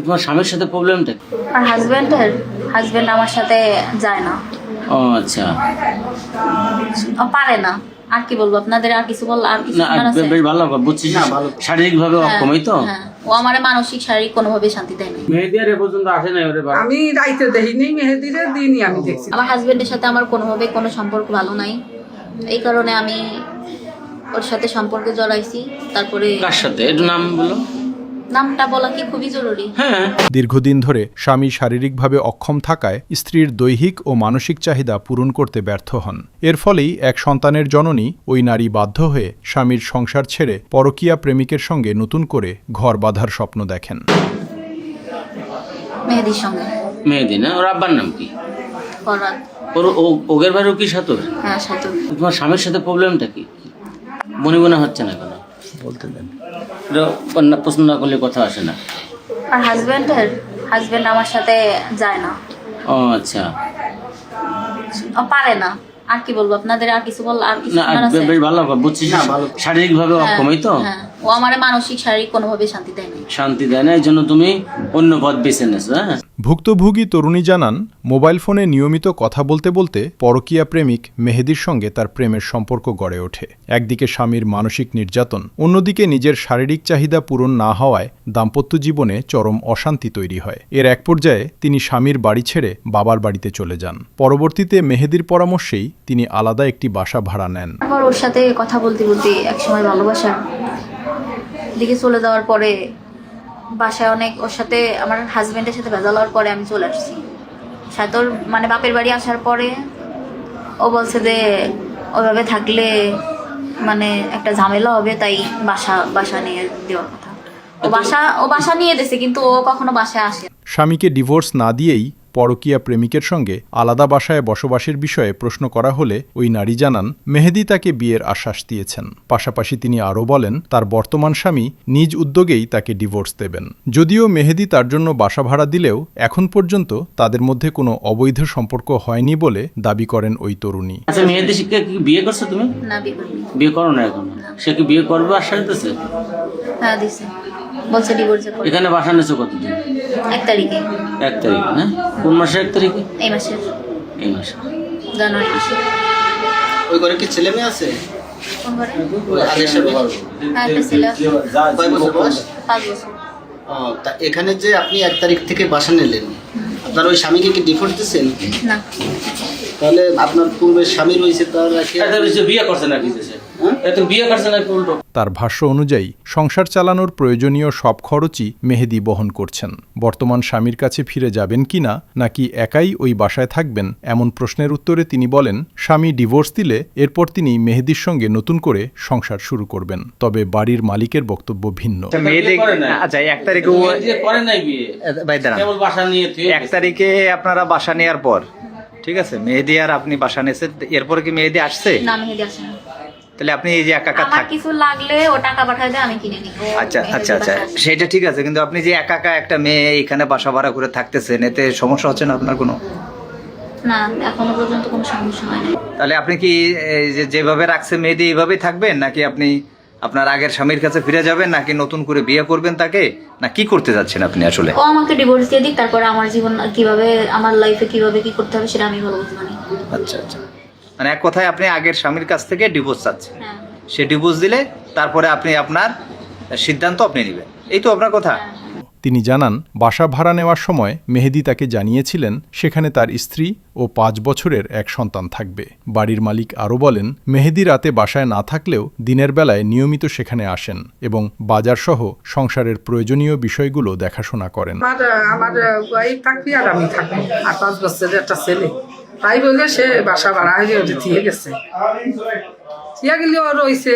তোমার স্বামীর সাথে প্রবলেমটা কি? আর হাজবেন্ড আমার সাথে যায় না। ও আচ্ছা, ও পারে না। আর কি বলবো আপনাদের, আর কিছু বল, আর কিছু না জানার আছে? বেশ ভালো বুঝছি, শারীরিক ভাবে অক্ষমই তো। হ্যাঁ, ও আমারে মানসিক শারীরিক কোনোভাবে শান্তি দেয় না। মেহেদি আর এ পর্যন্ত আসে নাই ওরে বাবা। আমি রাইতে দেখিনি, মেহেদিরে দিনই আমি দেখছি। আমার হাজবেন্ডের সাথে আমার কোনোভাবে কোনো সম্পর্ক ভালো নাই, এই কারণে আমি ওর সাথে সম্পর্কে জড়াইছি। তারপরে কার সাথে একটু নাম বলো। নামটা বলা কি খুবই জরুরি? হ্যাঁ, দীর্ঘদিন ধরে স্বামী শারীরিকভাবে অক্ষম থাকায় স্ত্রীর দৈহিক ও মানসিক চাহিদা পূরণ করতে ব্যর্থ হন। এর ফলেই এক সন্তানের জননী ওই নারী বাধ্য হয়ে স্বামীর সংসার ছেড়ে পরকীয়া প্রেমিকের সঙ্গে নতুন করে ঘর বাঁধার স্বপ্ন দেখেন। মেহেদির সঙ্গে। মেহেদি না, ওর আব্বার নাম কি? ফরহাদ। ওগের বাড়িও কি সাথর? হ্যাঁ, সাথে। তোমার স্বামীর সাথে প্রবলেমটা কি? মনে মনে হচ্ছে না কেন? বলতে দেন, প্রশ্ন না করলে কথা আসে না। আর হাজবেন্ড আমার সাথে যায় না। ও আচ্ছা, ও পারে না। আর কি বলবো আপনাদের, আর কিছু বল, আর কিছু না জানার আছে? বেশ ভালো বুঝছি, শারীরিক ভাবে অক্ষমই তো। হ্যাঁ, ও আমারে মানসিক শারীরিক কোনোভাবে শান্তি দেয় না। শান্তি দেয় না, এই জন্য তুমি অন্য পথ বেছে নেছো। হ্যাঁ, ভুক্তভোগী তরুণী জানান, মোবাইল ফোনে নিয়মিত কথা বলতে বলতে পরকীয়া প্রেমিক মেহেদির সঙ্গে তার প্রেমের সম্পর্ক গড়ে ওঠে। একদিকে স্বামীর মানসিক নির্যাতন, অন্যদিকে নিজের শারীরিক চাহিদা পূরণ না হওয়ায় দাম্পত্য জীবনে চরম অশান্তি তৈরি হয়। এর এক পর্যায়ে তিনি স্বামীর বাড়ি ছেড়ে বাবার বাড়িতে চলে যান। পরবর্তীতে মেহেদির পরামর্শেই তিনি আলাদা একটি বাসা ভাড়া নেন। আবার ওর সাথে কথা বলতে বলতে একসময় ভালোবাসার দিকে চলে যাওয়ার পরে বাসায় অনেক ওর সাথে আমার হাজবেন্ডের সাথে ভেজাল হওয়ার পরে আমি চলে আসছি। সাথে ওর মানে বাপের বাড়ি আসার পরে ও বলছে যে ওইভাবে থাকলে মানে একটা ঝামেলা হবে, তাই বাসা নিয়ে দেওয়ার কথা। ও বাসা নিয়ে দিয়েছে, কিন্তু ও কখনো বাসায় আসে না। স্বামীকে ডিভোর্স না দিয়েই পরকীয়া প্রেমিকের সঙ্গে আলাদা বাসায় বসবাসের বিষয়ে প্রশ্ন করা হলে ওই নারী জানান, মেহেদি তাকে বিয়ের আশ্বাস দিয়েছেন। পাশাপাশি তিনি আরও বলেন, তার বর্তমান স্বামী নিজ উদ্যোগেই তাকে ডিভোর্স দেবেন। যদিও মেহেদি তার জন্য বাসা ভাড়া দিলেও এখন পর্যন্ত তাদের মধ্যে কোনো অবৈধ সম্পর্ক হয়নি বলে দাবি করেন ওই তরুণী। আচ্ছা, মেহেদি কি বিয়ে করছো তুমি? না, বিয়ে করিনি। বিয়ে করো না এখন? সে কি বিয়ে করবে আশ্বাস দিতেছে? হ্যাঁ, দিছে, বলছে ডিভোর্স করবে। এখানে বাসা নিয়েছো কতদিন? 1 তারিখে। 1 তারিখ না? কোন মাসের 1 তারিখে? এই মাসে, জানুয়ারি মাসে। ওই ঘরে কি ছেলে মেয়ে আছে? কোন ঘরে? ওই আগের স্বামী? হ্যাঁ, একটা ছেলে আছে। কয় বছর বয়স? 5 বছর। ও, তা এখানে যে আপনি 1 তারিখ থেকে বাসা নিলেন, আপনার ওই স্বামীকে কি ডিভোর্স দিচ্ছেন? না। তাহলে আপনার পূর্বের স্বামী রয়েছে, তার বিয়ে করছে না কি? বিয়ে করছে না উল্টো? তার ভাষ্য অনুযায়ী সংসার চালানোর প্রয়োজনীয় সব খরচই মেহেদি বহন করছেন। বর্তমান স্বামীর কাছে ফিরে যাবেন কিনা, নাকি একাই ওই বাসায় থাকবেন, এমন প্রশ্নের উত্তরে তিনি বলেন, স্বামী ডিভোর্স দিলে এরপর তিনি মেহেদির সঙ্গে নতুন করে সংসার শুরু করবেন। তবে বাড়ির মালিকের বক্তব্য ভিন্ন। আচ্ছা, 1 তারিখে করে নাই বিয়ে, ভাই দাঁড়ান, কেবল বাসা নিয়ে 1 তারিখে আপনারা বাসা নেওয়ার পর, ঠিক আছে, মেহেদি আর আপনি বাসা নিয়েছেন, এরপরে কি মেহেদি আসছে? না, মেহেদি আসে না। তাহলে আপনি এই যে একা একা আমার কিছু লাগলে ও টাকা পাঠায় দেয়, আমি কিনে নিই। আচ্ছা আচ্ছা আচ্ছা, সেটা ঠিক আছে, কিন্তু আপনি যে একা একা একটা মেয়ে এখানে বাসা ভাড়া করে থাকতেছেন, এতে সমস্যা হচ্ছে না আপনার কোনো? না, এখনো পর্যন্ত কোনো সমস্যা হয় না। তাহলে আপনি কি এই যেভাবে রাখছে মেহেদি এইভাবেই থাকবেন, নাকি আপনি আপনার আগের স্বামীর কাছে ফিরে যাবেন, নাকি নতুন করে বিয়ে করবেন তাকে, না কি করতে যাচ্ছেন আপনি আসলে? ও আমাকে ডিভোর্স দিয়ে দিক, তারপরে আমার জীবন কিভাবে, আমার লাইফে কিভাবে কি করতে হবে সেটা আমি ভালো বুঝতে পারি। আচ্ছা আচ্ছা, মানে এক কথায় আপনি আগের স্বামীর কাছ থেকে ডিভোর্স চাচ্ছেন। হ্যাঁ। সে ডিভোর্স দিলে তারপরে আপনি আপনার সিদ্ধান্ত আপনি নেবেন, এই তো আপনার কথা? তিনি জানান, বাসা ভাড়া নেওয়ার সময় মেহেদি তাকে জানিয়েছিলেন সেখানে তার স্ত্রী ও 5 বছরের এক সন্তান থাকবে। বাড়ির মালিক আরও বলেন, মেহেদি রাতে বাসায় না থাকলেও দিনের বেলায় নিয়মিত সেখানে আসেন এবং বাজারসহ সংসারের প্রয়োজনীয় বিষয়গুলো দেখাশোনা করেন। আমার ওয়াইফ থাকবি আর আমি থাকবো, আর 5 বছরের একটা ছেলে, তাই বলে সে বাসা ভাড়া হয়ে দিয়ে গেছে। দিয়া গেলেও রয়েছে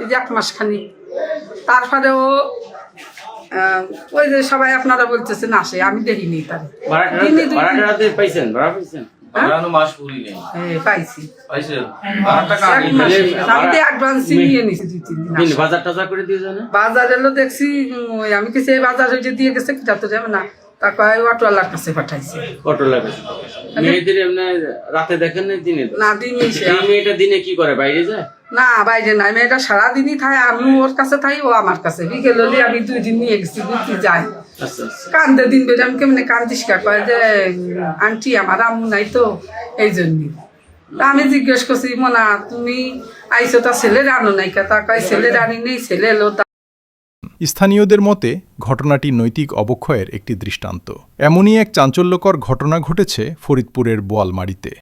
এই যে 1 মাস খানি। তারপরে ও ওই যে সবাই আপনারা বলতেছেন আসে, আমি দেখিনি তার পাইছি। আমি তো অ্যাডভান্স নিয়ে নিছি 2-3 দিন। বাজার এলো দেখছি, ওই আমি কিছু এই বাজার হয়ে দিয়ে গেছে, কি যাতে যাবে না, তারপর অটোওয়ালার কাছে পাঠাইছে। রাতে দেখেন না দিনে? না, দিনই। মেয়েটা দিনে কি করে, বাইরে যায়? না, বাইরে নাই, মেয়েটা সারাদিনই থাকে, আমি ওর কাছে থাকি, ও আমার কাছে। বিকেল হলে আমি 2 দিন নিয়ে গেছি, ঘুরতে যাই, আচ্ছা আচ্ছা কান্দে দিন বেড়ে আমি কেমনে কান্দিস কা কয় যে আন্টি আমার আম্মু নাই তো এই জন্য আমি জিজ্ঞেস করছি মোনা তুমি আইসো তা ছেলের আনো নাই কা তা কয় ছেলের আনি নেই ছেলে এলো স্থানীয়দের মতে ঘটনাটি নৈতিক অবক্ষয়ের একটি দৃষ্টান্ত। এমনই এক চাঞ্চল্যকর ঘটনা ঘটেছে ফরিদপুরের বোয়ালমারীতে।